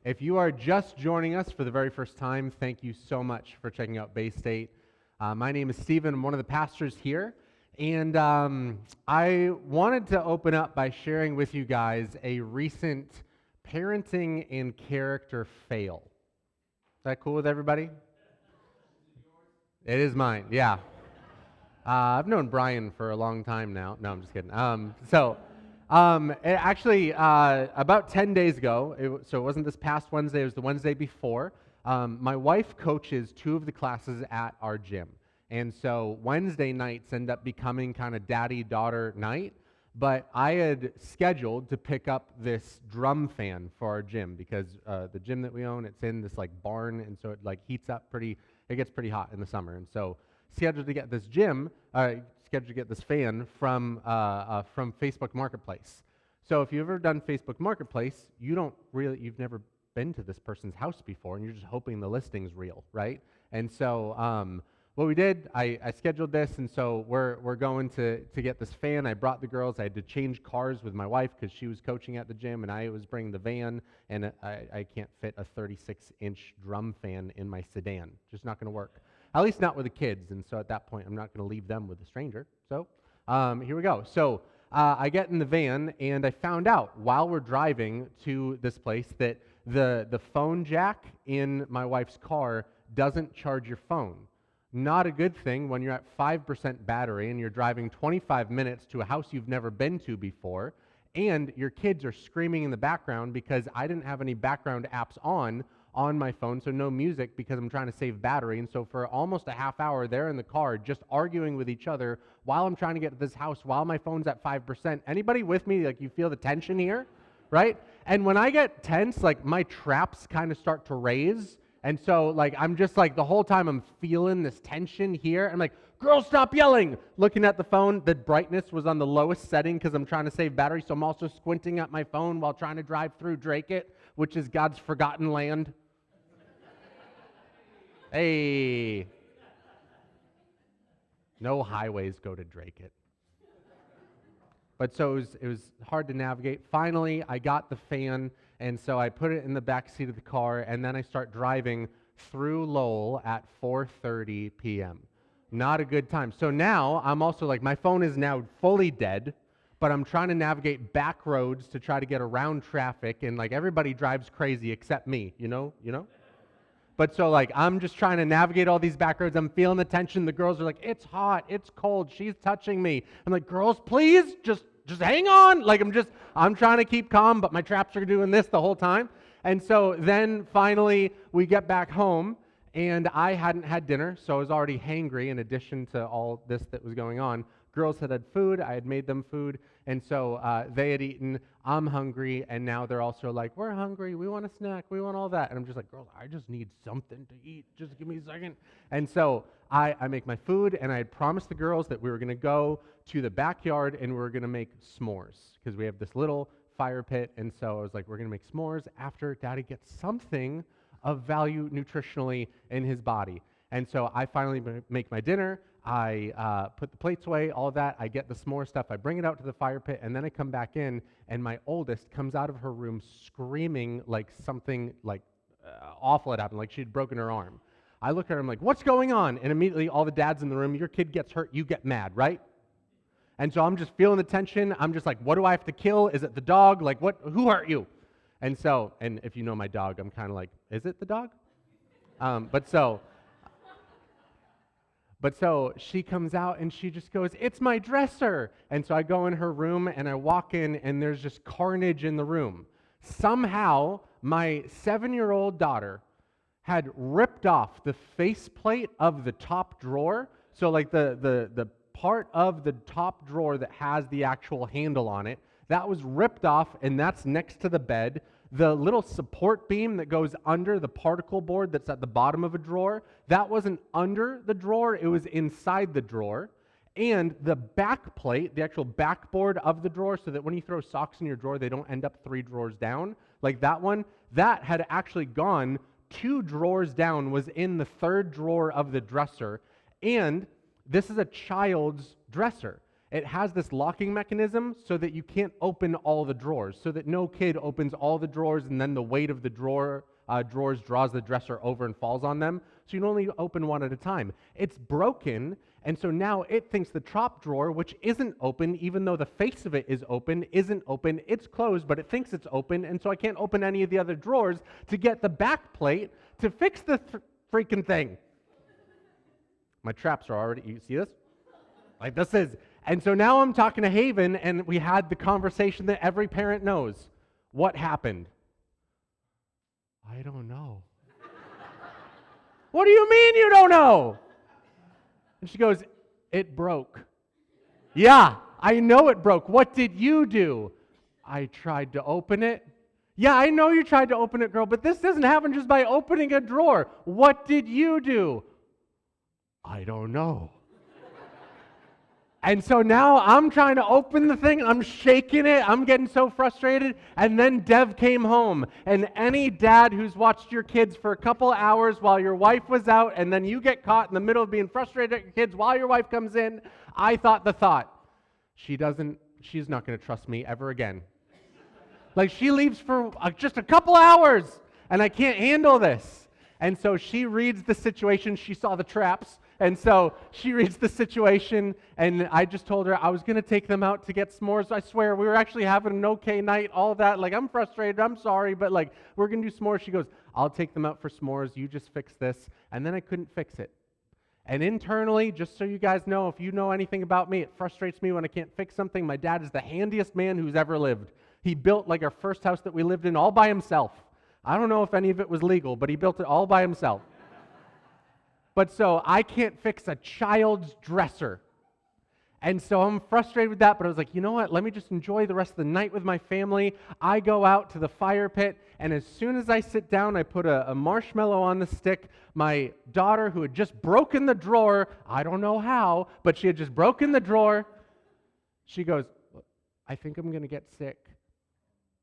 If you are just joining us for the very first time, thank you so much for checking out Bay State. My name is Stephen. I'm one of the pastors here. And I wanted to open up by sharing with you guys a recent parenting and character fail. Is that cool with everybody? It is mine, yeah. I've known Brian for a long time now. No, I'm just kidding. About 10 days ago, so it wasn't this past Wednesday, it was the Wednesday before, my wife coaches two of the classes at our gym. And so Wednesday nights end up becoming kind of daddy-daughter night, but I had scheduled to pick up this drum fan for our gym because the gym that we own, it's in this like barn, and so it like heats up it gets pretty hot in the summer. And so scheduled to get this fan from Facebook Marketplace. So if you've ever done Facebook Marketplace, you've never been to this person's house before, and you're just hoping the listing's real, right? And so what we did, I scheduled this, and so we're going to get this fan. I brought the girls. I had to change cars with my wife because she was coaching at the gym, and I was bringing the van, and I can't fit a 36-inch drum fan in my sedan. Just not going to work. At least not with the kids, and so at that point, I'm not going to leave them with a stranger. So here we go. So I get in the van, and I found out while we're driving to this place that the phone jack in my wife's car doesn't charge your phone. Not a good thing when you're at 5% battery and you're driving 25 minutes to a house you've never been to before, and your kids are screaming in the background because I didn't have any background apps on my phone, so no music because I'm trying to save battery. And so for almost a half hour, they're in the car just arguing with each other while I'm trying to get to this house while my phone's at 5%. Anybody with me? Like, you feel the tension here, right? And when I get tense, like, my traps kind of start to raise. And so, like, I'm just like, the whole time I'm feeling this tension here. I'm like, girls, stop yelling. Looking at the phone, the brightness was on the lowest setting because I'm trying to save battery. So I'm also squinting at my phone while trying to drive through Drake-It, which is God's forgotten land. Hey. No highways go to Drake-It. But so it was hard to navigate. Finally, I got the fan, and so I put it in the back seat of the car, and then I start driving through Lowell at 4:30 p.m. Not a good time. So now I'm also like, my phone is now fully dead, but I'm trying to navigate back roads to try to get around traffic, and like everybody drives crazy except me, you know? But so like I'm just trying to navigate all these back roads. I'm feeling the tension. The girls are like, it's hot, it's cold, she's touching me. I'm like, girls, please, just hang on. Like I'm trying to keep calm, but my traps are doing this the whole time. And so then finally we get back home, and I hadn't had dinner, so I was already hangry in addition to all this that was going on. Girls had food, I had made them food, and so they had eaten, I'm hungry, and now they're also like, we're hungry, we want a snack, we want all that. And I'm just like, girls, I just need something to eat, just give me a second. And so I make my food, and I had promised the girls that we were going to go to the backyard and we were going to make s'mores, because we have this little fire pit, and so I was like, we're going to make s'mores after Daddy gets something of value nutritionally in his body. And so I finally make my dinner. I put the plates away, all that. I get the s'more stuff. I bring it out to the fire pit, and then I come back in, and my oldest comes out of her room screaming like something like awful had happened, like she'd broken her arm. I look at her, I'm like, what's going on? And immediately all the dads in the room, your kid gets hurt, you get mad, right? And so I'm just feeling the tension. I'm just like, what do I have to kill? Is it the dog? Like, who hurt you? And if you know my dog, I'm kind of like, is it the dog? But so she comes out and she just goes, it's my dresser. And so I go in her room and I walk in, and there's just carnage in the room. Somehow my 7-year-old daughter had ripped off the faceplate of the top drawer. So like the part of the top drawer that has the actual handle on it, that was ripped off, and that's next to the bed. The little support beam that goes under the particle board that's at the bottom of a drawer, that wasn't under the drawer, it was inside the drawer. And the back plate, the actual backboard of the drawer, so that when you throw socks in your drawer, they don't end up 3 drawers down, like that one, that had actually gone 2 drawers down, was in the 3rd drawer of the dresser. And this is a child's dresser. it has this locking mechanism so that you can't open all the drawers, so that no kid opens all the drawers and then the weight of the drawers draws the dresser over and falls on them. So you can only open one at a time. It's broken, and so now it thinks the top drawer, which isn't open, even though the face of it is open, isn't open. It's closed, but it thinks it's open, and so I can't open any of the other drawers to get the back plate to fix the freaking thing. My traps are already, you see this? Like this is, and so now I'm talking to Haven, and we had the conversation that every parent knows. What happened? I don't know. What do you mean you don't know? And she goes, it broke. Yeah, I know it broke. What did you do? I tried to open it. Yeah, I know you tried to open it, girl, but this doesn't happen just by opening a drawer. What did you do? I don't know. And so now I'm trying to open the thing, I'm shaking it, I'm getting so frustrated, and then Dev came home. And any dad who's watched your kids for a couple hours while your wife was out, and then you get caught in the middle of being frustrated at your kids while your wife comes in, I thought the thought, she's not going to trust me ever again. Like she leaves for just a couple hours, and I can't handle this. And so she reads the situation, she saw the traps, and so she reads the situation, and I just told her I was going to take them out to get s'mores. I swear, we were actually having an okay night, all that. Like, I'm frustrated, I'm sorry, but like, we're going to do s'mores. She goes, I'll take them out for s'mores. You just fix this. And then I couldn't fix it. And internally, just so you guys know, if you know anything about me, it frustrates me when I can't fix something. My dad is the handiest man who's ever lived. He built like our first house that we lived in all by himself. I don't know if any of it was legal, but he built it all by himself. But so I can't fix a child's dresser. And so I'm frustrated with that, but I was like, you know what? Let me just enjoy the rest of the night with my family. I go out to the fire pit, and as soon as I sit down, I put a marshmallow on the stick. My daughter, who had just broken the drawer, I don't know how, but she had just broken the drawer, she goes, I think I'm going to get sick.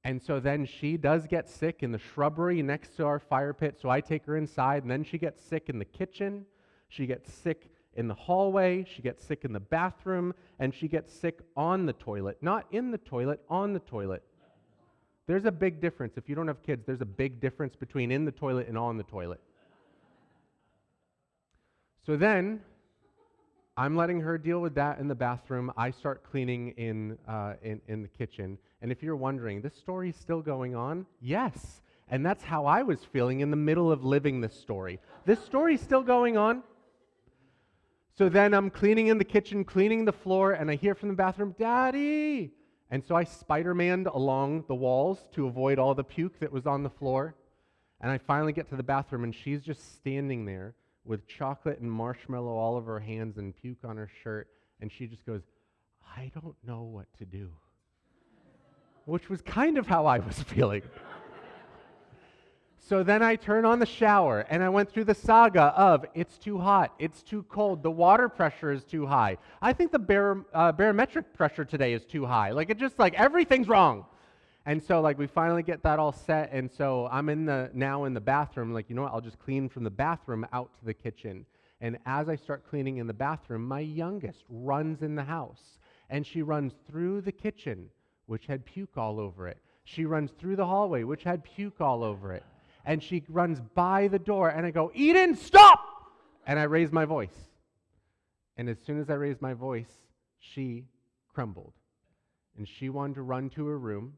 And so then she does get sick in the shrubbery next to our fire pit, so I take her inside, and then she gets sick in the kitchen, she gets sick in the hallway, she gets sick in the bathroom, and she gets sick on the toilet. Not in the toilet, on the toilet. There's a big difference. If you don't have kids, there's a big difference between in the toilet and on the toilet. So then, I'm letting her deal with that in the bathroom. I start cleaning in the kitchen. And if you're wondering, this story's still going on? Yes. And that's how I was feeling in the middle of living this story. This story's still going on. So then I'm cleaning in the kitchen, cleaning the floor, and I hear from the bathroom, Daddy! And so I Spider-Maned along the walls to avoid all the puke that was on the floor. And I finally get to the bathroom, and she's just standing there with chocolate and marshmallow all over her hands and puke on her shirt, and she just goes, I don't know what to do. Which was kind of how I was feeling. So then I turn on the shower, and I went through the saga of it's too hot, it's too cold, the water pressure is too high. I think the barometric pressure today is too high. Like, it just, like, everything's wrong. And so, like, we finally get that all set, and so I'm now in the bathroom, like, you know what, I'll just clean from the bathroom out to the kitchen. And as I start cleaning in the bathroom, my youngest runs in the house, and she runs through the kitchen, which had puke all over it. She runs through the hallway, which had puke all over it. And she runs by the door, and I go, Eden, stop! And I raise my voice. And as soon as I raised my voice, she crumbled. And she wanted to run to her room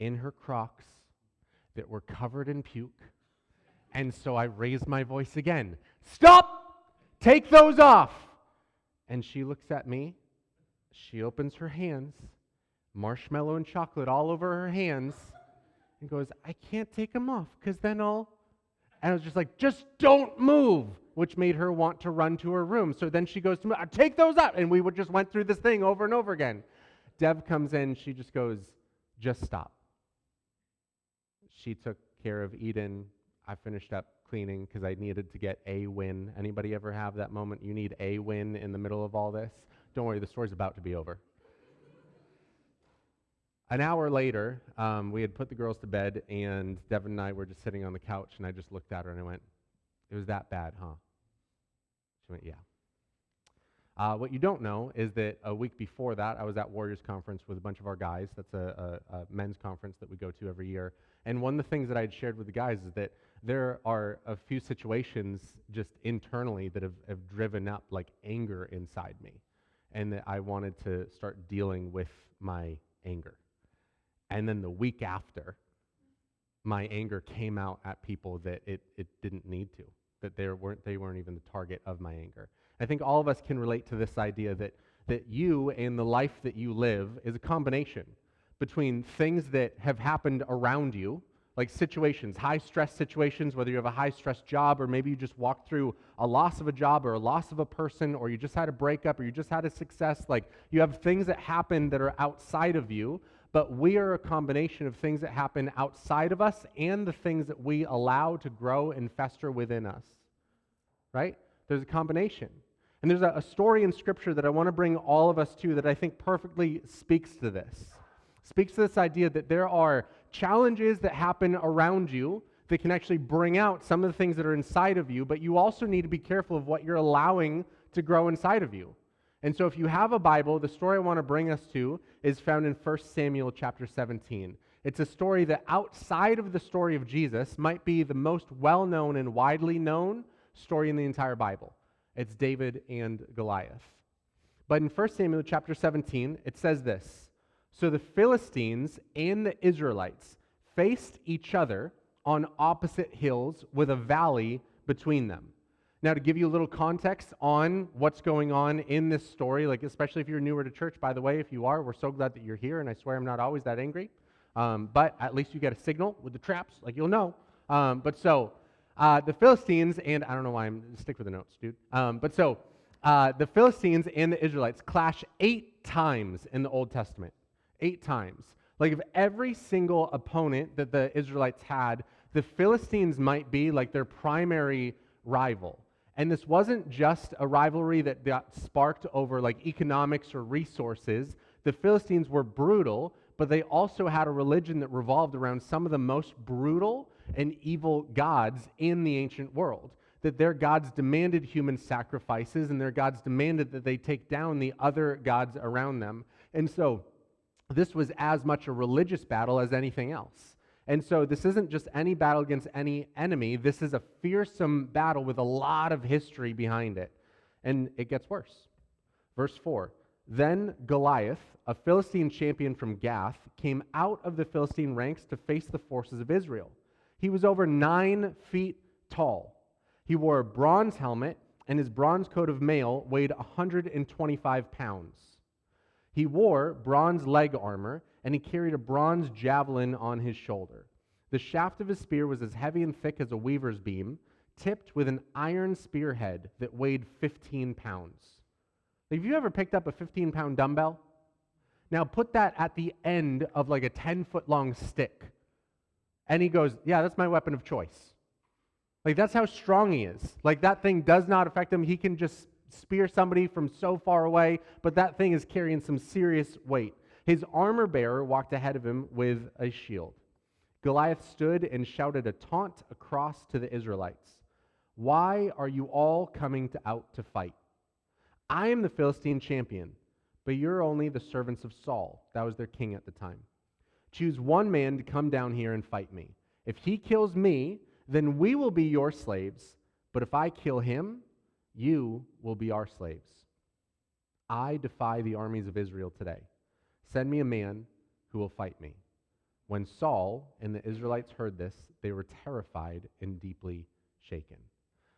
in her Crocs that were covered in puke. And so I raised my voice again. Stop! Take those off! And she looks at me. She opens her hands, marshmallow and chocolate all over her hands, and goes, I can't take them off because then I'll... And I was just like, just don't move, which made her want to run to her room. So then she goes to me, take those out. And we just went through this thing over and over again. Deb comes in, she just goes, just stop. She took care of Eden. I finished up cleaning because I needed to get a win. Anybody ever have that moment you need a win in the middle of all this? Don't worry, the story's about to be over. An hour later, we had put the girls to bed, and Devin and I were just sitting on the couch, and I just looked at her and I went, it was that bad, huh? She went, yeah. What you don't know is that a week before that, I was at Warriors Conference with a bunch of our guys. That's a men's conference that we go to every year. And one of the things that I had shared with the guys is that there are a few situations just internally that have driven up like anger inside me, and that I wanted to start dealing with my anger. And then the week after, my anger came out at people that it didn't need to, that they weren't even the target of my anger. I think all of us can relate to this idea that you and the life that you live is a combination between things that have happened around you, like situations, high-stress situations, whether you have a high-stress job or maybe you just walked through a loss of a job or a loss of a person or you just had a breakup or you just had a success. Like, you have things that happen that are outside of you, but we are a combination of things that happen outside of us and the things that we allow to grow and fester within us, right? There's a combination. And there's a story in Scripture that I want to bring all of us to that I think perfectly speaks to this. Speaks to this idea that there are challenges that happen around you that can actually bring out some of the things that are inside of you, but you also need to be careful of what you're allowing to grow inside of you. And so if you have a Bible, the story I want to bring us to is found in 1 Samuel chapter 17. It's a story that outside of the story of Jesus might be the most well-known and widely known story in the entire Bible. It's David and Goliath. But in 1 Samuel chapter 17, it says this: "So the Philistines and the Israelites faced each other on opposite hills with a valley between them." Now, to give you a little context on what's going on in this story, like especially if you're newer to church, by the way, if you are, we're so glad that you're here, and I swear I'm not always that angry. But at least you get a signal with the traps, like you'll know. The Philistines, and I don't know why I'm, stick with the notes, dude. The Philistines and the Israelites clash 8 times in the Old Testament. 8 times. Like, of every single opponent that the Israelites had, the Philistines might be like their primary rival. And this wasn't just a rivalry that got sparked over like economics or resources. The Philistines were brutal, but they also had a religion that revolved around some of the most brutal and evil gods in the ancient world. That their gods demanded human sacrifices, and their gods demanded that they take down the other gods around them. And so this was as much a religious battle as anything else. And so this isn't just any battle against any enemy. This is a fearsome battle with a lot of history behind it. And it gets worse. Verse 4, "Then Goliath, a Philistine champion from Gath, came out of the Philistine ranks to face the forces of Israel. He was over 9 feet tall. He wore a bronze helmet, and his bronze coat of mail weighed 125 pounds. He wore bronze leg armor, and he carried a bronze javelin on his shoulder. The shaft of his spear was as heavy and thick as a weaver's beam, tipped with an iron spearhead that weighed 15 pounds. Have you ever picked up a 15-pound dumbbell? Now put that at the end of like a 10-foot-long stick. And he goes, yeah, that's my weapon of choice. Like, that's how strong he is. Like, that thing does not affect him. He can just spear somebody from so far away, but that thing is carrying some serious weight. His armor bearer walked ahead of him with a shield. Goliath stood and shouted a taunt across to the Israelites. 'Why are you all coming out to fight? I am the Philistine champion, but you're only the servants of Saul.'" That was their king at the time. "Choose one man to come down here and fight me. If he kills me, then we will be your slaves. But if I kill him, you will be our slaves. I defy the armies of Israel today. Send me a man who will fight me." When Saul and the Israelites heard this, they were terrified and deeply shaken.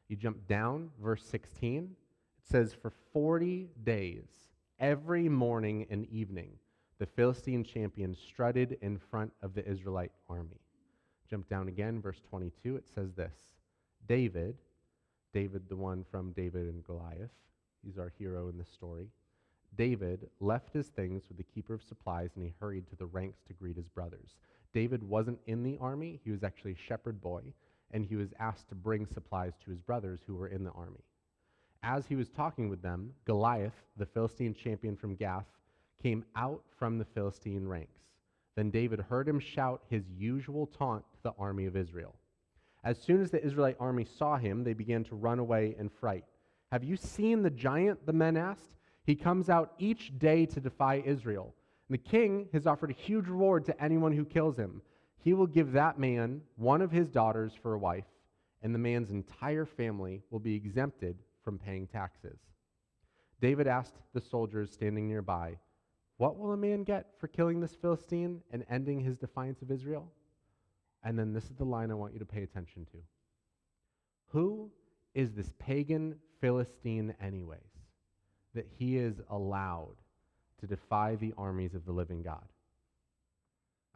You jump down, verse 16. It says, "For 40 days, every morning and evening, the Philistine champion strutted in front of the Israelite army." Jump down again, verse 22. It says this: David, the one from David and Goliath, he's our hero in this story. David left his things with the keeper of supplies, and he hurried to the ranks to greet his brothers. David wasn't in the army. He was actually a shepherd boy, and he was asked to bring supplies to his brothers who were in the army. As he was talking with them, Goliath, the Philistine champion from Gath, came out from the Philistine ranks. Then David heard him shout his usual taunt to the army of Israel. As soon as the Israelite army saw him, they began to run away in fright. Have you seen the giant?" The men asked. "He comes out each day to defy Israel. And the king has offered a huge reward to anyone who kills him. He will give that man one of his daughters for a wife, and the man's entire family will be exempted from paying taxes." David asked the soldiers standing nearby, "What will a man get for killing this Philistine and ending his defiance of Israel?" And then this is the line I want you to pay attention to. Who is this pagan Philistine anyways, that he is allowed to defy the armies of the living God?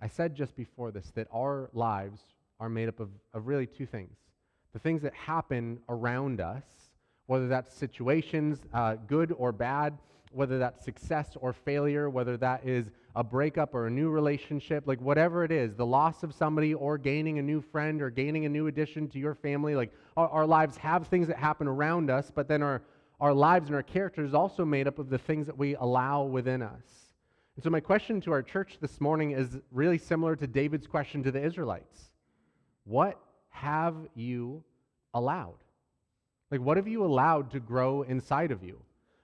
I said just before this that our lives are made up of really two things. The things that happen around us, whether that's situations, good or bad, whether that's success or failure, whether that is a breakup or a new relationship, like whatever it is, the loss of somebody or gaining a new friend or gaining a new addition to your family, like our lives have things that happen around us, but then our lives and our character is also made up of the things that we allow within us. And so my question to our church this morning is really similar to David's question to the Israelites. What have you allowed? Like, what have you allowed to grow inside of you?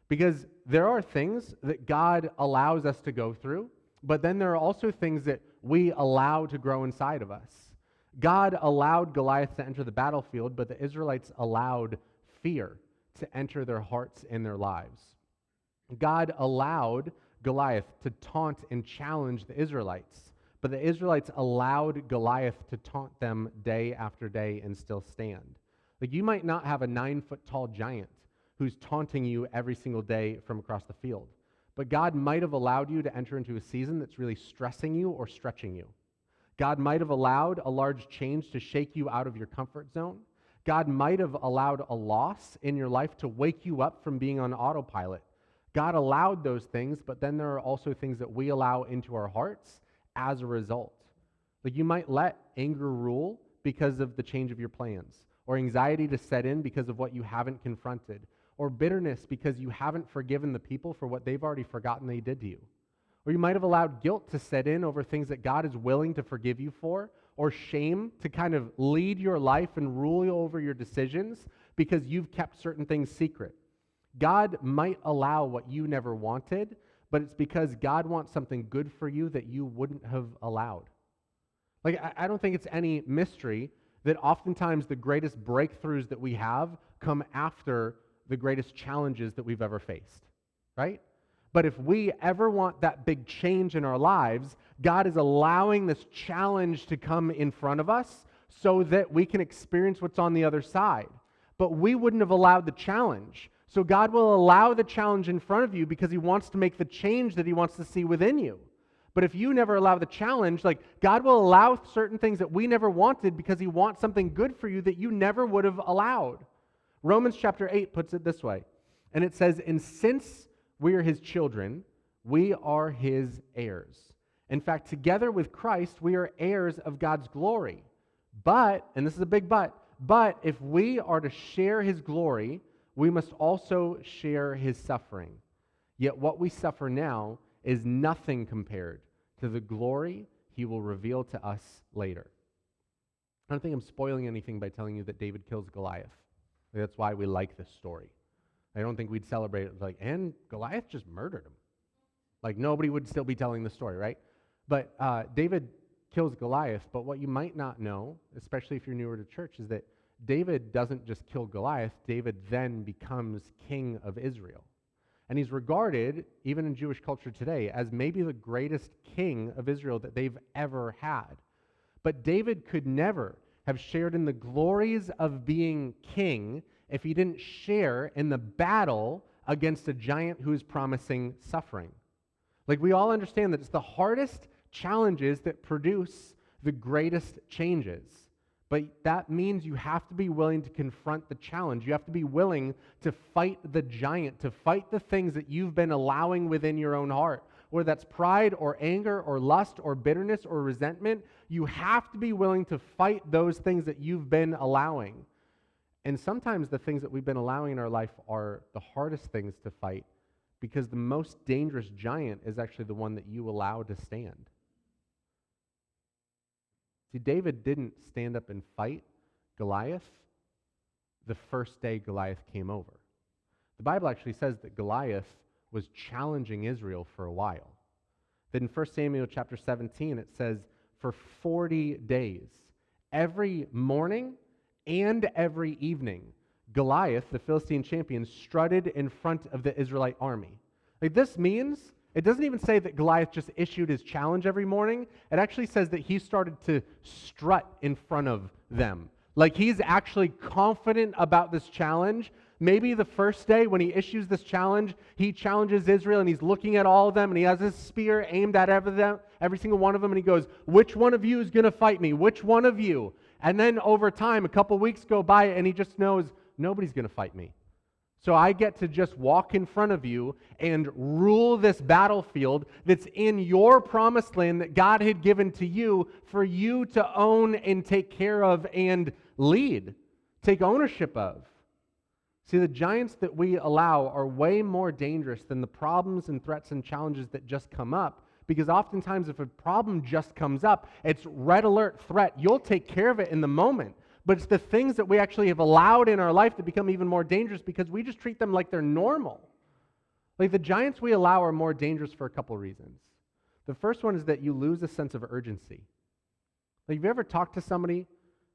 Because there are things that God allows us to go through, but then there are also things that we allow to grow inside of us. God allowed Goliath to enter the battlefield, but the Israelites allowed fear to enter their hearts and their lives. God allowed Goliath to taunt and challenge the Israelites, but the Israelites allowed Goliath to taunt them day after day and still stand. Like, you might not have a 9-foot-tall giant who's taunting you every single day from across the field, but God might have allowed you to enter into a season that's really stressing you or stretching you. God might have allowed a large change to shake you out of your comfort zone. God might have allowed a loss in your life to wake you up from being on autopilot. God allowed those things, but then there are also things that we allow into our hearts as a result. Like, you might let anger rule because of the change of your plans, or anxiety to set in because of what you haven't confronted, or bitterness because you haven't forgiven the people for what they've already forgotten they did to you. Or you might have allowed guilt to set in over things that God is willing to forgive you for, or shame to kind of lead your life and rule over your decisions because you've kept certain things secret. God might allow what you never wanted, but it's because God wants something good for you that you wouldn't have allowed. Like, I don't think it's any mystery that oftentimes the greatest breakthroughs that we have come after the greatest challenges that we've ever faced, right? But if we ever want that big change in our lives, God is allowing this challenge to come in front of us so that we can experience what's on the other side. But we wouldn't have allowed the challenge. So God will allow the challenge in front of you because he wants to make the change that he wants to see within you. But if you never allow the challenge, like, God will allow certain things that we never wanted because he wants something good for you that you never would have allowed. Romans chapter 8 puts it this way, and it says, "And since we are his children, we are his heirs. In fact, together with Christ, we are heirs of God's glory. But," and this is a big but if we are to share his glory, we must also share his suffering. Yet what we suffer now is nothing compared to the glory he will reveal to us later. I don't think I'm spoiling anything by telling you that David kills Goliath. That's why we like this story. I don't think we'd celebrate it like, and Goliath just murdered him. Like, nobody would still be telling the story, right? But David kills Goliath, but what you might not know, especially if you're newer to church, is that David doesn't just kill Goliath, David then becomes king of Israel. And he's regarded, even in Jewish culture today, as maybe the greatest king of Israel that they've ever had. But David could never have shared in the glories of being king if he didn't share in the battle against a giant who is promising suffering. Like, we all understand that it's the hardest challenges that produce the greatest changes. But that means you have to be willing to confront the challenge. You have to be willing to fight the giant, to fight the things that you've been allowing within your own heart. Whether that's pride or anger or lust or bitterness or resentment, you have to be willing to fight those things that you've been allowing. And sometimes the things that we've been allowing in our life are the hardest things to fight because the most dangerous giant is actually the one that you allow to stand. See, David didn't stand up and fight Goliath the first day Goliath came over. The Bible actually says that Goliath was challenging Israel for a while. That in 1 Samuel chapter 17, it says, for 40 days, every morning and every evening, Goliath, the Philistine champion, strutted in front of the Israelite army. Like, this means, it doesn't even say that Goliath just issued his challenge every morning. It actually says that he started to strut in front of them. Like, he's actually confident about this challenge. Maybe the first day when he issues this challenge, he challenges Israel and he's looking at all of them and he has his spear aimed at every single one of them, and he goes, which one of you is going to fight me? Which one of you? And then over time, a couple weeks go by and he just knows, nobody's going to fight me. So I get to just walk in front of you and rule this battlefield that's in your promised land that God had given to you for you to own and take care of and lead, take ownership of. See, the giants that we allow are way more dangerous than the problems and threats and challenges that just come up, because oftentimes if a problem just comes up, it's red alert threat. You'll take care of it in the moment. But it's the things that we actually have allowed in our life that become even more dangerous because we just treat them like they're normal. Like, the giants we allow are more dangerous for a couple reasons. The first one is that you lose a sense of urgency. Like, have you ever talked to somebody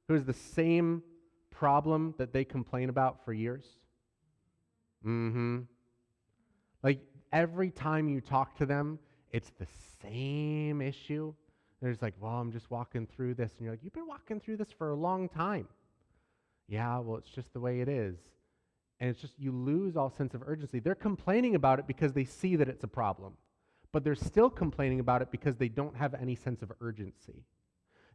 who has the same problem that they complain about for years? Like, every time you talk to them, it's the same issue. They're just like, well, I'm just walking through this. And you're like, you've been walking through this for a long time. Yeah, well, it's just the way it is. And it's just, you lose all sense of urgency. They're complaining about it because they see that it's a problem. But they're still complaining about it because they don't have any sense of urgency.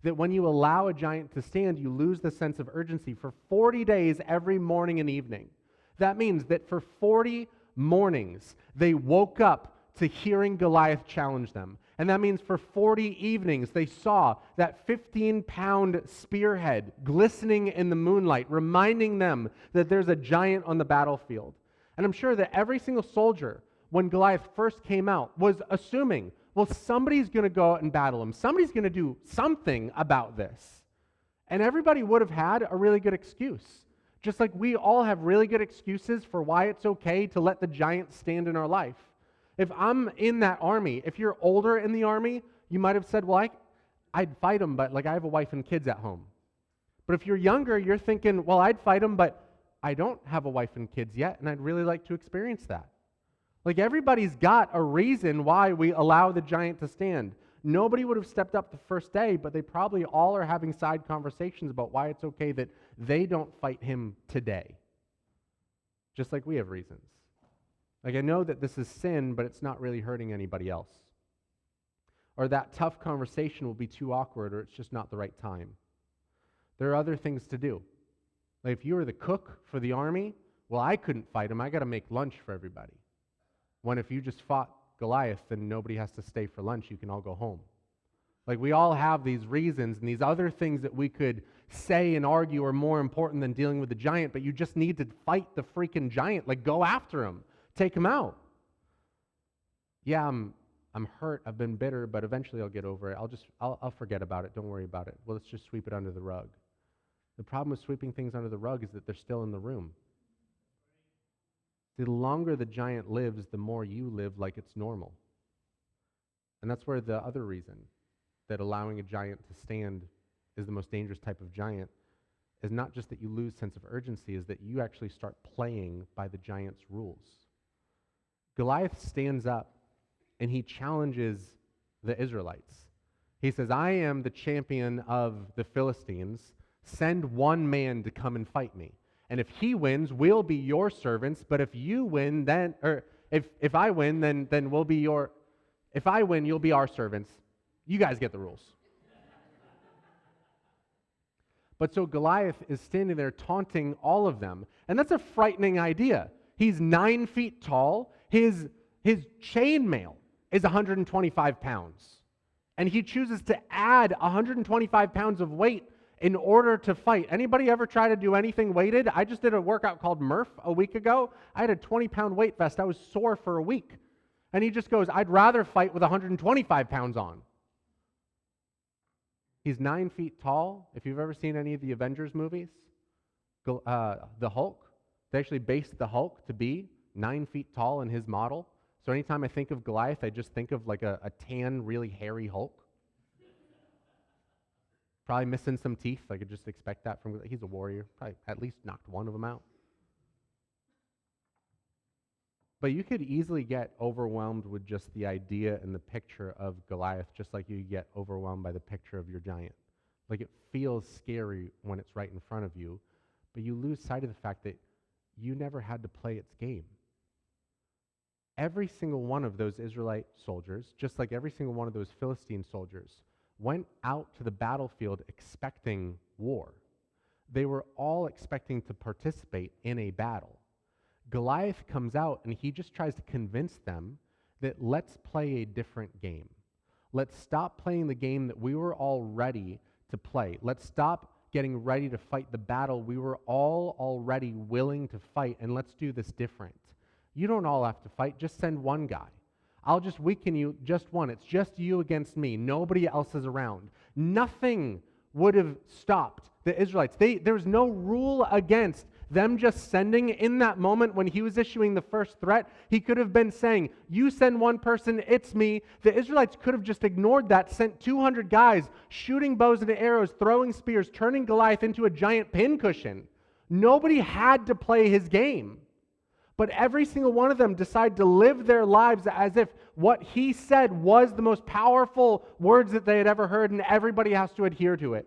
That when you allow a giant to stand, you lose the sense of urgency for 40 days every morning and evening. That means that for 40 mornings, they woke up to hearing Goliath challenge them. And that means for 40 evenings, they saw that 15-pound spearhead glistening in the moonlight, reminding them that there's a giant on the battlefield. And I'm sure that every single soldier, when Goliath first came out, was assuming, well, somebody's going to go out and battle him. Somebody's going to do something about this. And everybody would have had a really good excuse. Just like we all have really good excuses for why it's okay to let the giant stand in our life. If I'm in that army, if you're older in the army, you might have said, well, I'd fight him, but like I have a wife and kids at home. But if you're younger, you're thinking, well, I'd fight him, but I don't have a wife and kids yet, and I'd really like to experience that. Like, everybody's got a reason why we allow the giant to stand. Nobody would have stepped up the first day, but they probably all are having side conversations about why it's okay that they don't fight him today. Just like we have reasons. Like, I know that this is sin, but it's not really hurting anybody else. Or that tough conversation will be too awkward, or it's just not the right time. There are other things to do. Like, if you were the cook for the army, well, I couldn't fight him. I got to make lunch for everybody. When if you just fought Goliath, then nobody has to stay for lunch. You can all go home. Like, we all have these reasons and these other things that we could say and argue are more important than dealing with the giant, but you just need to fight the freaking giant. Like, go after him. Take him out. Yeah, I'm hurt. I've been bitter, but eventually I'll get over it. I'll forget about it. Don't worry about it. Well, let's just sweep it under the rug. The problem with sweeping things under the rug is that they're still in the room. The longer the giant lives, the more you live like it's normal. And that's where the other reason that allowing a giant to stand is the most dangerous type of giant is not just that you lose sense of urgency, is that you actually start playing by the giant's rules. Goliath stands up and he challenges the Israelites. He says, I am the champion of the Philistines. Send one man to come and fight me. And if he wins, we'll be your servants. But if you win, then, or if I win, then we'll be your, if I win, you'll be our servants. You guys get the rules. But so Goliath is standing there taunting all of them. And that's a frightening idea. He's 9 feet tall. His chainmail is 125 pounds. And he chooses to add 125 pounds of weight in order to fight. Anybody ever try to do anything weighted? I just did a workout called Murph a week ago. I had a 20-pound weight vest. I was sore for a week. And he just goes, I'd rather fight with 125 pounds on. He's 9 feet tall. If you've ever seen any of the Avengers movies, the Hulk, they actually based the Hulk to be 9 feet tall in his model. So anytime I think of Goliath, I just think of like a tan, really hairy Hulk. Probably missing some teeth. I could just expect that from, he's a warrior. Probably at least knocked one of them out. But you could easily get overwhelmed with just the idea and the picture of Goliath, just like you get overwhelmed by the picture of your giant. Like it feels scary when it's right in front of you, but you lose sight of the fact that you never had to play its game. Every single one of those Israelite soldiers, just like every single one of those Philistine soldiers, went out to the battlefield expecting war. They were all expecting to participate in a battle. Goliath comes out and he just tries to convince them that let's play a different game. Let's stop playing the game that we were all ready to play. Let's stop getting ready to fight the battle we were all already willing to fight, and let's do this different. You don't all have to fight, just send one guy. I'll just weaken you, just one. It's just you against me. Nobody else is around. Nothing would have stopped the Israelites. There was no rule against them just sending. In that moment when he was issuing the first threat, he could have been saying, you send one person, it's me. The Israelites could have just ignored that, sent 200 guys shooting bows and arrows, throwing spears, turning Goliath into a giant pincushion. Nobody had to play his game. But every single one of them decided to live their lives as if what he said was the most powerful words that they had ever heard, and everybody has to adhere to it.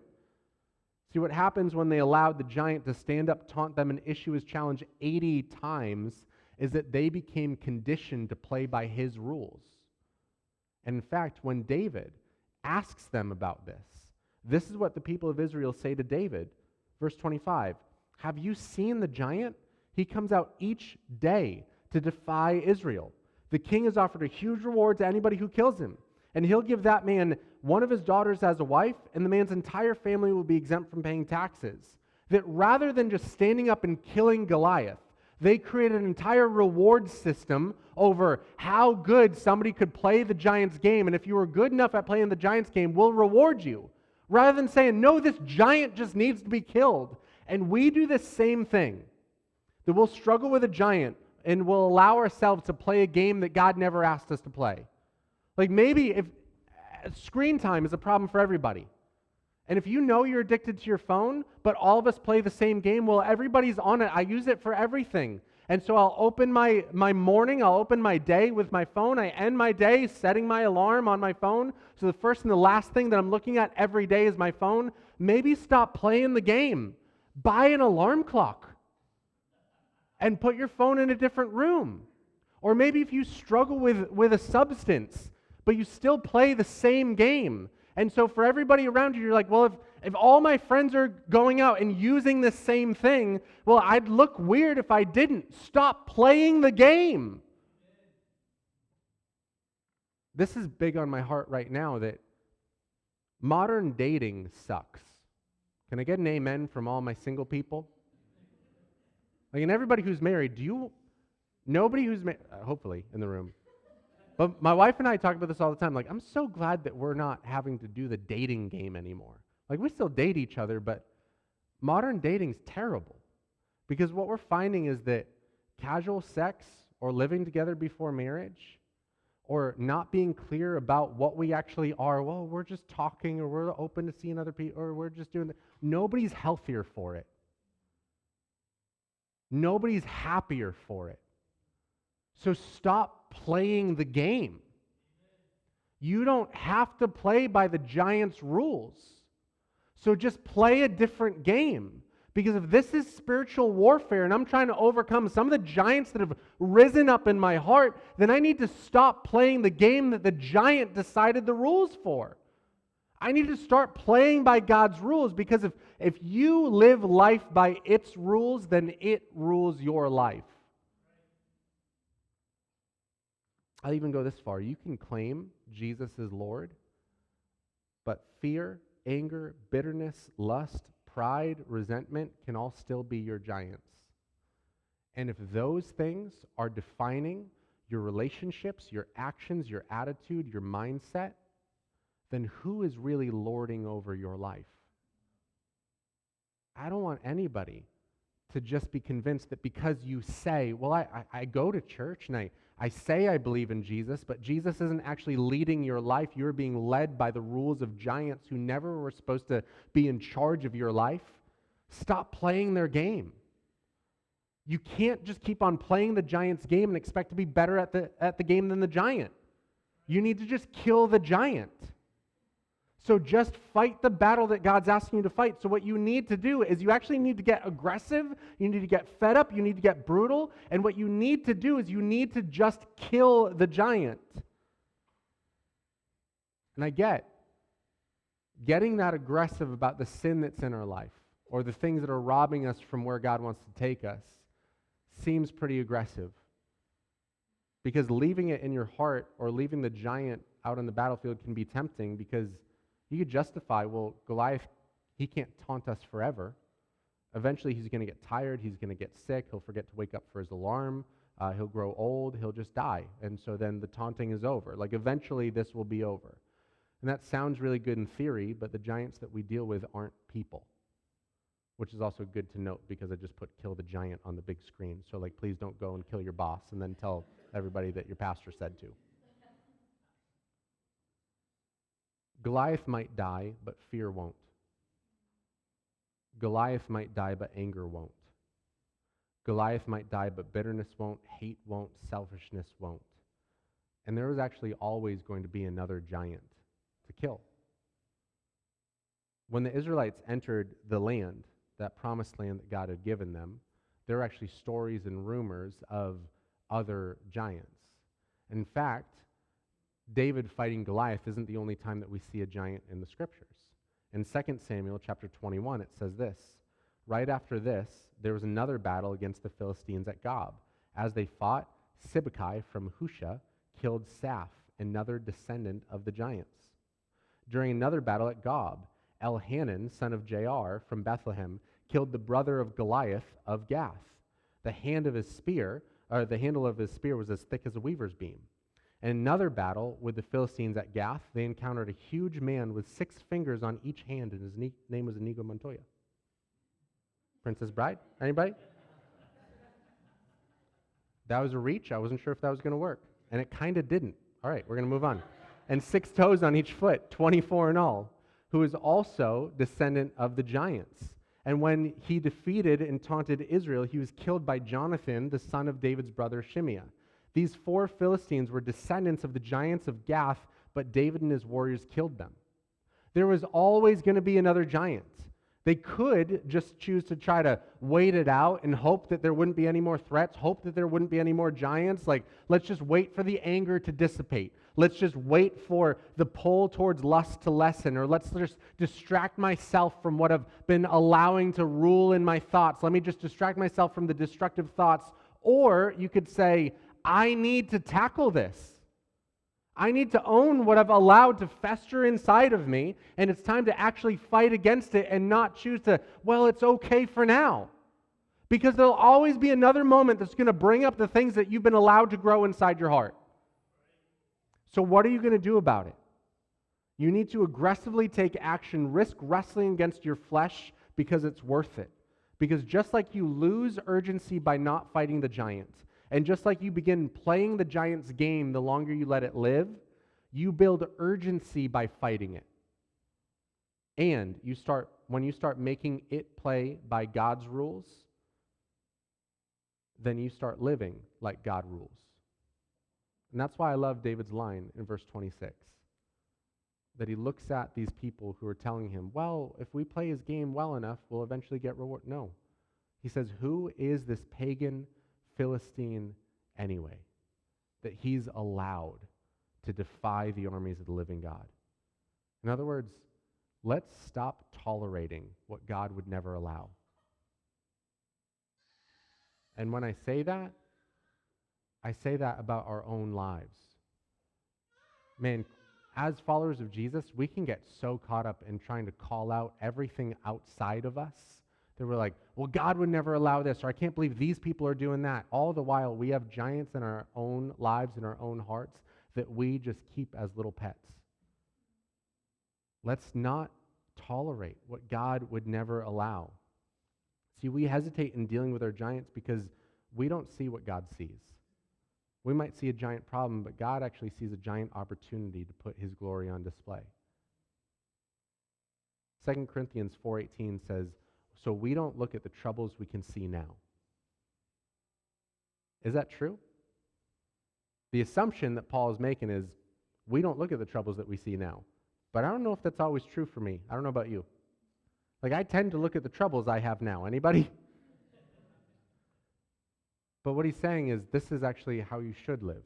See, what happens when they allowed the giant to stand up, taunt them, and issue his challenge 80 times is that they became conditioned to play by his rules. And in fact, when David asks them about this, this is what the people of Israel say to David. Verse 25, have you seen the giant? He comes out each day to defy Israel. The king has offered a huge reward to anybody who kills him, and he'll give that man one of his daughters as a wife, and the man's entire family will be exempt from paying taxes. That rather than just standing up and killing Goliath, they created an entire reward system over how good somebody could play the giant's game, and if you were good enough at playing the giant's game, we'll reward you. Rather than saying, no, this giant just needs to be killed. And we do the same thing. That we'll struggle with a giant and we'll allow ourselves to play a game that God never asked us to play. Like maybe if screen time is a problem for everybody. And if you know you're addicted to your phone, but all of us play the same game, well, everybody's on it. I use it for everything. And so I'll open my morning, I'll open my day with my phone. I end my day setting my alarm on my phone. So the first and the last thing that I'm looking at every day is my phone. Maybe stop playing the game. Buy an alarm clock. And put your phone in a different room. Or maybe if you struggle with a substance, but you still play the same game. And so for everybody around you, you're like, well, if all my friends are going out and using the same thing, well, I'd look weird if I didn't. Stop playing the game. This is big on my heart right now that modern dating sucks. Can I get an amen from all my single people? Like, and everybody who's married, nobody who's married, hopefully in the room, but my wife and I talk about this all the time. Like, I'm so glad that we're not having to do the dating game anymore. Like, we still date each other, but modern dating's terrible. Because what we're finding is that casual sex or living together before marriage or not being clear about what we actually are, well, we're just talking or we're open to seeing other people or we're just doing that. Nobody's healthier for it. Nobody's happier for it. So stop playing the game. You don't have to play by the giant's rules. So just play a different game. Because if this is spiritual warfare and I'm trying to overcome some of the giants that have risen up in my heart, then I need to stop playing the game that the giant decided the rules for. I need to start playing by God's rules, because if you live life by its rules, then it rules your life. I'll even go this far. You can claim Jesus is Lord, but fear, anger, bitterness, lust, pride, resentment can all still be your giants. And if those things are defining your relationships, your actions, your attitude, your mindset, then who is really lording over your life? I don't want anybody to just be convinced that because you say, well, I go to church and I say I believe in Jesus, but Jesus isn't actually leading your life. You're being led by the rules of giants who never were supposed to be in charge of your life. Stop playing their game. You can't just keep on playing the giant's game and expect to be better at the game than the giant. You need to just kill the giant. So just fight the battle that God's asking you to fight. So what you need to do is you actually need to get aggressive, you need to get fed up, you need to get brutal, and what you need to do is you need to just kill the giant. And I get getting that aggressive about the sin that's in our life or the things that are robbing us from where God wants to take us seems pretty aggressive. Because leaving it in your heart or leaving the giant out on the battlefield can be tempting because you could justify, well, Goliath, he can't taunt us forever. Eventually he's going to get tired, he's going to get sick, he'll forget to wake up for his alarm, he'll grow old, he'll just die. And so then the taunting is over. Like eventually this will be over. And that sounds really good in theory, but the giants that we deal with aren't people. Which is also good to note because I just put kill the giant on the big screen. So like please don't go and kill your boss and then tell everybody that your pastor said to. Goliath might die, but fear won't. Goliath might die, but anger won't. Goliath might die, but bitterness won't, hate won't, selfishness won't. And there is actually always going to be another giant to kill. When the Israelites entered the land, that promised land that God had given them, there are actually stories and rumors of other giants. In fact, David fighting Goliath isn't the only time that we see a giant in the scriptures. In 2 Samuel chapter 21, it says this, right after this, there was another battle against the Philistines at Gob. As they fought, Sibbecai from Husha killed Saph, another descendant of the giants. During another battle at Gob, Elhanan, son of Jair from Bethlehem, killed the brother of Goliath of Gath. The handle of his spear was as thick as a weaver's beam. In another battle with the Philistines at Gath, they encountered a huge man with 6 fingers on each hand, and his name was Inigo Montoya. Princess Bride? Anybody? That was a reach. I wasn't sure if that was going to work. And it kind of didn't. All right, we're going to move on. And 6 toes on each foot, 24 in all, who is also descendant of the giants. And when he defeated and taunted Israel, he was killed by Jonathan, the son of David's brother Shimea. These 4 Philistines were descendants of the giants of Gath, but David and his warriors killed them. There was always going to be another giant. They could just choose to try to wait it out and hope that there wouldn't be any more threats, hope that there wouldn't be any more giants. Like, let's just wait for the anger to dissipate. Let's just wait for the pull towards lust to lessen, or let's just distract myself from what I've been allowing to rule in my thoughts. Let me just distract myself from the destructive thoughts. Or you could say, I need to tackle this. I need to own what I've allowed to fester inside of me, and it's time to actually fight against it and not choose to, well, it's okay for now. Because there'll always be another moment that's going to bring up the things that you've been allowed to grow inside your heart. So what are you going to do about it? You need to aggressively take action, risk wrestling against your flesh because it's worth it. Because just like you lose urgency by not fighting the giant, and just like you begin playing the giant's game the longer you let it live, you build urgency by fighting it. And when you start making it play by God's rules, then you start living like God rules. And that's why I love David's line in verse 26, that he looks at these people who are telling him, well, if we play his game well enough, we'll eventually get reward. No. He says, who is this pagan Philistine anyway, that he's allowed to defy the armies of the living God? In other words, let's stop tolerating what God would never allow. And when I say that about our own lives. Man, as followers of Jesus, we can get so caught up in trying to call out everything outside of us that we're like, well, God would never allow this, or I can't believe these people are doing that. All the while, we have giants in our own lives, in our own hearts, that we just keep as little pets. Let's not tolerate what God would never allow. See, we hesitate in dealing with our giants because we don't see what God sees. We might see a giant problem, but God actually sees a giant opportunity to put his glory on display. 2 Corinthians 4:18 says, "So we don't look at the troubles we can see now." Is that true? The assumption that Paul is making is we don't look at the troubles that we see now. But I don't know if that's always true for me. I don't know about you. Like, I tend to look at the troubles I have now. Anybody? But what he's saying is this is actually how you should live.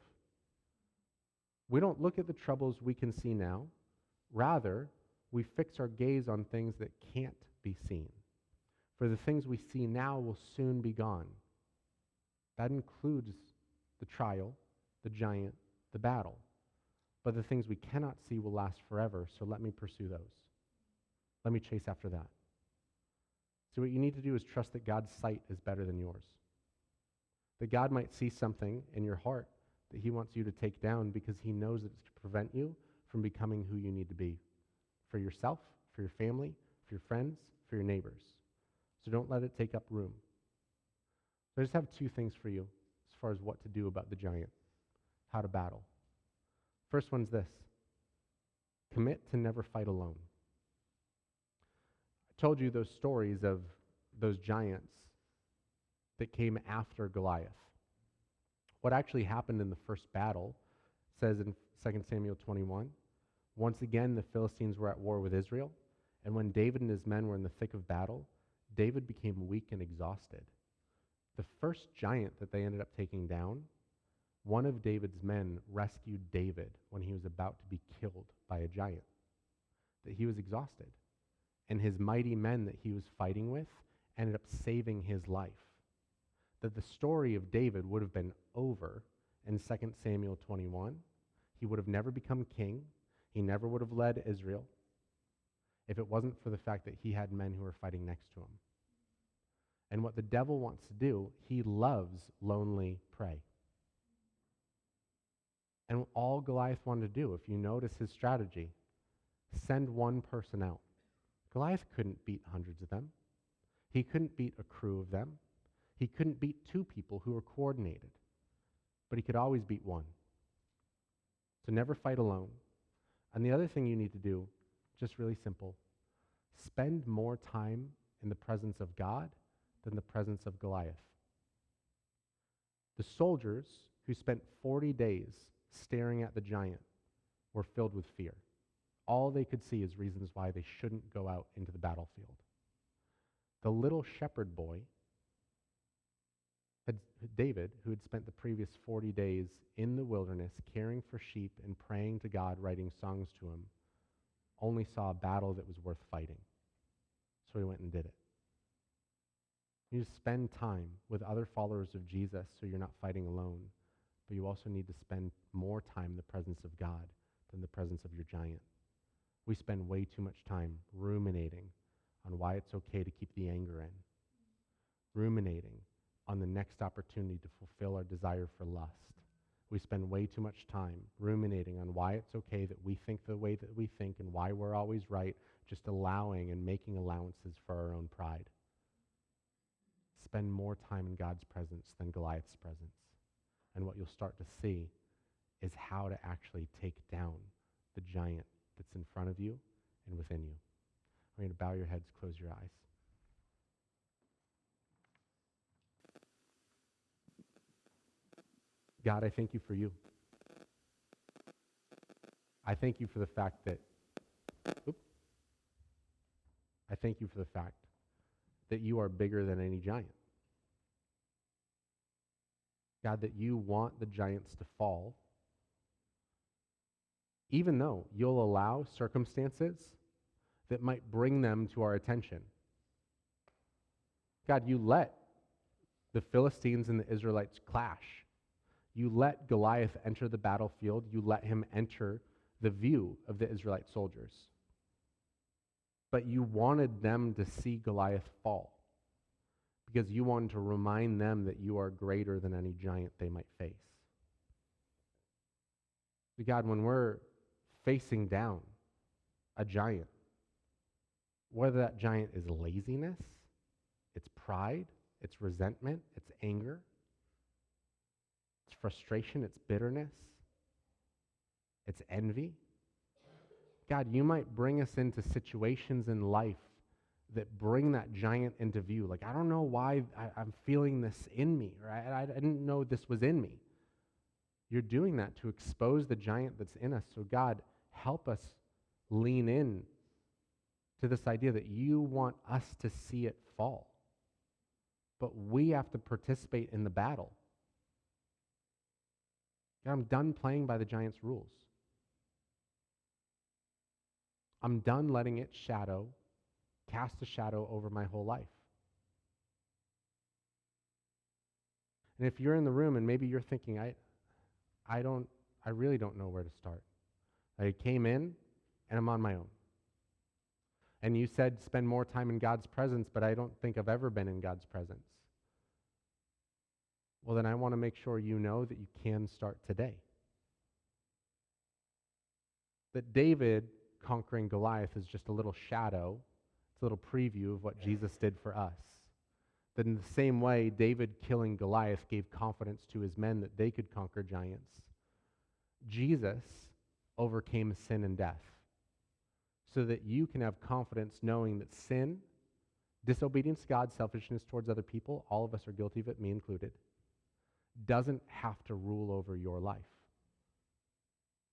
We don't look at the troubles we can see now. Rather, we fix our gaze on things that can't be seen. For the things we see now will soon be gone. That includes the trial, the giant, the battle. But the things we cannot see will last forever, so let me pursue those. Let me chase after that. So what you need to do is trust that God's sight is better than yours. That God might see something in your heart that he wants you to take down because he knows it's to prevent you from becoming who you need to be for yourself, for your family, for your friends, for your neighbors. So don't let it take up room. So I just have two things for you as far as what to do about the giant, how to battle. First one's this: commit to never fight alone. I told you those stories of those giants that came after Goliath. What actually happened in the first battle says in 2 Samuel 21, once again the Philistines were at war with Israel, and when David and his men were in the thick of battle, David became weak and exhausted. The first giant that they ended up taking down, one of David's men rescued David when he was about to be killed by a giant. That he was exhausted. And his mighty men that he was fighting with ended up saving his life. That the story of David would have been over in 2 Samuel 21. He would have never become king. He never would have led Israel if it wasn't for the fact that he had men who were fighting next to him. And what the devil wants to do, he loves lonely prey. And all Goliath wanted to do, if you notice his strategy, send one person out. Goliath couldn't beat hundreds of them. He couldn't beat a crew of them. He couldn't beat two people who were coordinated. But he could always beat one. So never fight alone. And the other thing you need to do, just really simple, spend more time in the presence of God than the presence of Goliath. The soldiers who spent 40 days staring at the giant were filled with fear. All they could see is reasons why they shouldn't go out into the battlefield. The little shepherd boy, David, who had spent the previous 40 days in the wilderness caring for sheep and praying to God, writing songs to him, only saw a battle that was worth fighting. So he went and did it. You need to spend time with other followers of Jesus so you're not fighting alone, but you also need to spend more time in the presence of God than the presence of your giant. We spend way too much time ruminating on why it's okay to keep the anger in, ruminating on the next opportunity to fulfill our desire for lust. We spend way too much time ruminating on why it's okay that we think the way that we think and why we're always right, just allowing and making allowances for our own pride. Spend more time in God's presence than Goliath's presence. And what you'll start to see is how to actually take down the giant that's in front of you and within you. I'm going to bow your heads, close your eyes. God, I thank you for you. I thank you for the fact that, you are bigger than any giant. God, that you want the giants to fall, even though you'll allow circumstances that might bring them to our attention. God, you let the Philistines and the Israelites clash. You let Goliath enter the battlefield. You let him enter the view of the Israelite soldiers. But you wanted them to see Goliath fall because you wanted to remind them that you are greater than any giant they might face. But God, when we're facing down a giant, whether that giant is laziness, It's pride, it's resentment, it's anger, it's frustration, it's bitterness, it's envy. God, you might bring us into situations in life that bring that giant into view. Like, I don't know why I'm feeling this in me, or I didn't know this was in me. You're doing that to expose the giant that's in us. So God, help us lean in to this idea that you want us to see it fall. But we have to participate in the battle. God, I'm done playing by the giant's rules. I'm done letting it cast a shadow over my whole life. And if you're in the room and maybe you're thinking, I really don't know where to start. I came in and I'm on my own. And you said spend more time in God's presence, but I don't think I've ever been in God's presence. Well, then I want to make sure you know that you can start today. That David conquering Goliath is just a little shadow. It's a little preview of what Jesus did for us. That in the same way, David killing Goliath gave confidence to his men that they could conquer giants. Jesus overcame sin and death so that you can have confidence knowing that sin, disobedience to God, selfishness towards other people, all of us are guilty of it, me included, doesn't have to rule over your life.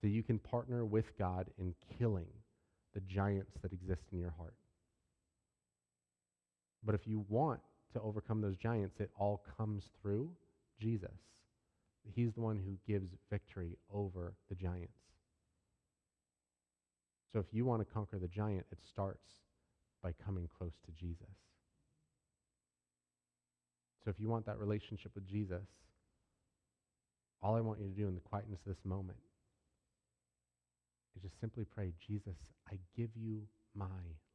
That you can partner with God in killing the giants that exist in your heart. But if you want to overcome those giants, it all comes through Jesus. He's the one who gives victory over the giants. So if you want to conquer the giant, it starts by coming close to Jesus. So if you want that relationship with Jesus, all I want you to do in the quietness of this moment is just simply pray, Jesus, I give you my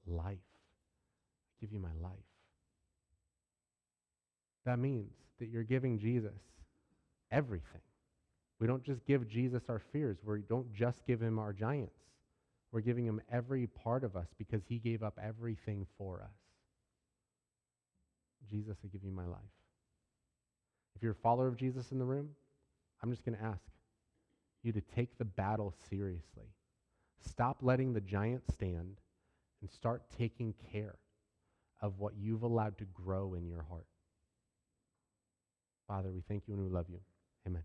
life. I give you my life. That means that you're giving Jesus everything. We don't just give Jesus our fears. We don't just give him our giants. We're giving him every part of us because he gave up everything for us. Jesus, I give you my life. If you're a follower of Jesus in the room, I'm just going to ask you to take the battle seriously. Stop letting the giant stand and start taking care of what you've allowed to grow in your heart. Father, we thank you and we love you. Amen.